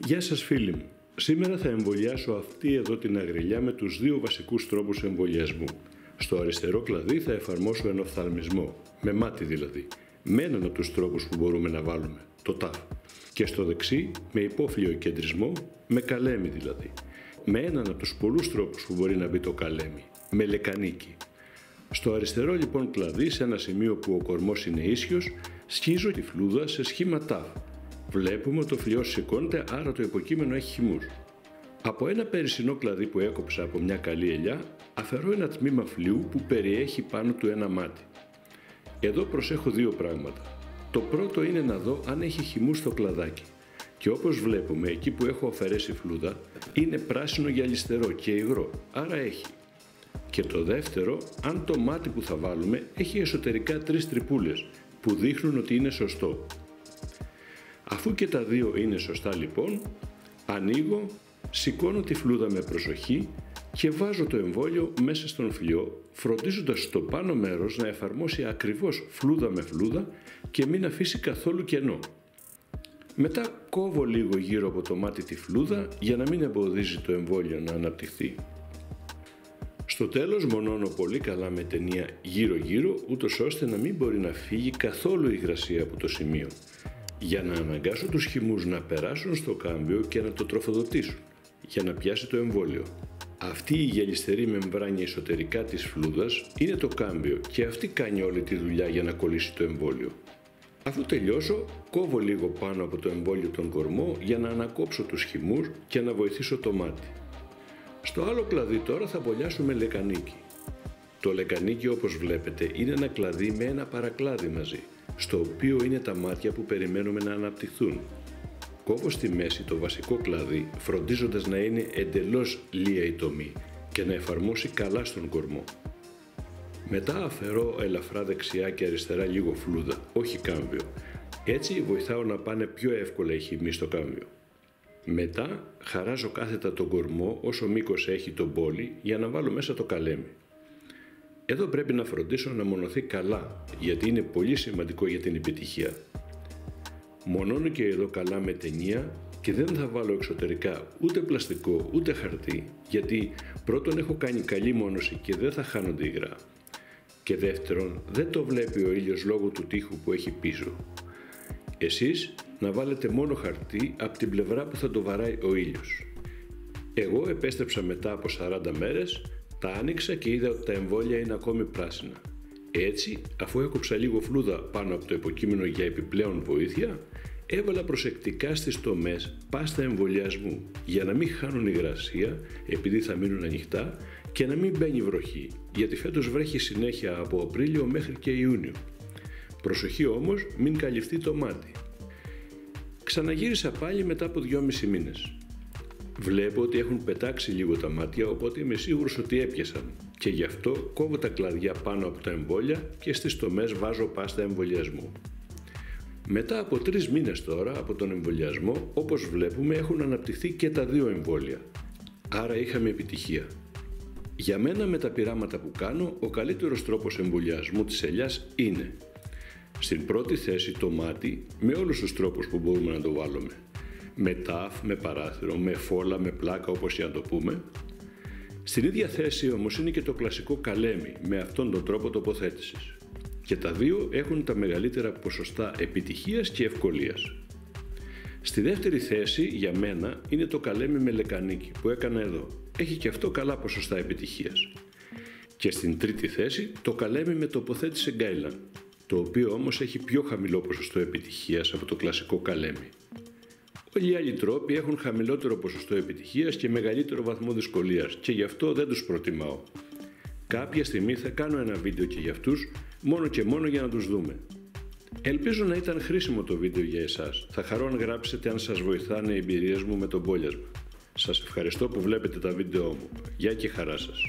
Γεια σας φίλοι μου. Σήμερα θα εμβολιάσω αυτή εδώ την αγριλιά με τους δύο βασικούς τρόπους εμβολιασμού. Στο αριστερό κλαδί θα εφαρμόσω ένα οφθαλμισμό, με μάτι δηλαδή, με έναν από τους τρόπους που μπορούμε να βάλουμε, το τάφ. Και στο δεξί με υπόφλιο κεντρισμό, με καλέμι δηλαδή, με έναν από τους πολλούς τρόπους που μπορεί να μπει το καλέμι, με λεκανίκι. Στο αριστερό λοιπόν κλαδί, σε ένα σημείο που ο κορμός είναι ίσιος, σχίζω τη φλούδα σε σχήμα τάφ. Βλέπουμε ότι το φλοιός σηκώνεται, άρα το υποκείμενο έχει χυμούς. Από ένα περισσινό κλαδί που έκοψα από μια καλή ελιά, αφαιρώ ένα τμήμα φλοιού που περιέχει πάνω του ένα μάτι. Εδώ προσέχω δύο πράγματα. Το πρώτο είναι να δω αν έχει χυμούς στο κλαδάκι. Και όπως βλέπουμε, εκεί που έχω αφαιρέσει φλούδα, είναι πράσινο γυαλιστερό και υγρό, άρα έχει. Και το δεύτερο, αν το μάτι που θα βάλουμε έχει εσωτερικά 3 τρυπούλες, που δείχνουν ότι είναι σωστό. Αφού και τα δύο είναι σωστά λοιπόν, ανοίγω, σηκώνω τη φλούδα με προσοχή και βάζω το εμβόλιο μέσα στον φλοιό, φροντίζοντας στο πάνω μέρος να εφαρμόσει ακριβώς φλούδα με φλούδα και μην αφήσει καθόλου κενό. Μετά κόβω λίγο γύρω από το μάτι τη φλούδα για να μην εμποδίζει το εμβόλιο να αναπτυχθεί. Στο τέλος μονώνω πολύ καλά με ταινία γύρω-γύρω, ούτως ώστε να μην μπορεί να φύγει καθόλου η υγρασία από το σημείο, για να αναγκάσω τους χυμούς να περάσουν στο κάμπιο και να το τροφοδοτήσουν, για να πιάσει το εμβόλιο. Αυτή η γυαλιστερή μεμβράνια εσωτερικά της φλούδας είναι το κάμπιο και αυτή κάνει όλη τη δουλειά για να κολλήσει το εμβόλιο. Αφού τελειώσω, κόβω λίγο πάνω από το εμβόλιο τον κορμό για να ανακόψω τους χυμούς και να βοηθήσω το μάτι. Στο άλλο κλαδί τώρα θα μπολιάσουμε λεκανίκι. Το λεκανίκι, όπως βλέπετε, είναι ένα κλαδί με ένα παρακλάδι μαζί, στο οποίο είναι τα μάτια που περιμένουμε να αναπτυχθούν. Κόβω στη μέση το βασικό κλαδί, φροντίζοντας να είναι εντελώς λία η τομή και να εφαρμόσει καλά στον κορμό. Μετά αφαιρώ ελαφρά δεξιά και αριστερά λίγο φλούδα, όχι κάμπιο. Έτσι βοηθάω να πάνε πιο εύκολα οι χυμοί στο κάμπιο. Μετά χαράζω κάθετα τον κορμό όσο μήκος έχει το μπόλι για να βάλω μέσα το καλέμι. Εδώ πρέπει να φροντίσω να μονωθεί καλά, γιατί είναι πολύ σημαντικό για την επιτυχία. Μονώνω και εδώ καλά με ταινία και δεν θα βάλω εξωτερικά ούτε πλαστικό ούτε χαρτί, γιατί πρώτον έχω κάνει καλή μόνωση και δεν θα χάνονται υγρά. Και δεύτερον, δεν το βλέπει ο ήλιος λόγω του τοίχου που έχει πίσω. Εσείς να βάλετε μόνο χαρτί από την πλευρά που θα το βαράει ο ήλιος. Εγώ επέστρεψα μετά από 40 μέρες, τα άνοιξα και είδα ότι τα εμβόλια είναι ακόμη πράσινα. Έτσι, αφού έκοψα λίγο φλούδα πάνω από το υποκείμενο για επιπλέον βοήθεια, έβαλα προσεκτικά στις τομές πάστα εμβολιασμού για να μην χάνουν υγρασία επειδή θα μείνουν ανοιχτά και να μην μπαίνει βροχή, γιατί φέτος βρέχει συνέχεια από Απρίλιο μέχρι και Ιούνιο. Προσοχή όμως, μην καλυφθεί το μάτι. Ξαναγύρισα πάλι μετά από 2,5 μήνες. Βλέπω ότι έχουν πετάξει λίγο τα μάτια, οπότε είμαι σίγουρος ότι έπιασαν και γι' αυτό κόβω τα κλαδιά πάνω από τα εμβόλια και στις τομές βάζω πάστα εμβολιασμού. Μετά από 3 μήνες τώρα από τον εμβολιασμό, όπως βλέπουμε έχουν αναπτυχθεί και τα δύο εμβόλια. Άρα είχαμε επιτυχία. Για μένα με τα πειράματα που κάνω, ο καλύτερος τρόπος εμβολιασμού της ελιάς είναι στην πρώτη θέση το μάτι με όλους τους τρόπους που μπορούμε να το βάλουμε. Με τάφ, με παράθυρο, με φόλα, με πλάκα όπως και να το πούμε. Στην ίδια θέση όμως είναι και το κλασικό καλέμι με αυτόν τον τρόπο τοποθέτησης. Και τα δύο έχουν τα μεγαλύτερα ποσοστά επιτυχίας και ευκολίας. Στη δεύτερη θέση για μένα είναι το καλέμι με λεκανίκι που έκανα εδώ. Έχει και αυτό καλά ποσοστά επιτυχίας. Και στην τρίτη θέση το καλέμι με τοποθέτηση γκάιλαν, το οποίο όμως έχει πιο χαμηλό ποσοστό επιτυχίας από το κλασικό καλέμι. Όλοι οι άλλοι τρόποι έχουν χαμηλότερο ποσοστό επιτυχίας και μεγαλύτερο βαθμό δυσκολίας και γι' αυτό δεν τους προτιμάω. Κάποια στιγμή θα κάνω ένα βίντεο και για αυτούς, μόνο και μόνο για να τους δούμε. Ελπίζω να ήταν χρήσιμο το βίντεο για εσάς. Θα χαρώ αν γράψετε αν σας βοηθάνε οι εμπειρίες μου με το μπόλιασμα. Σας ευχαριστώ που βλέπετε τα βίντεό μου. Γεια και χαρά σας.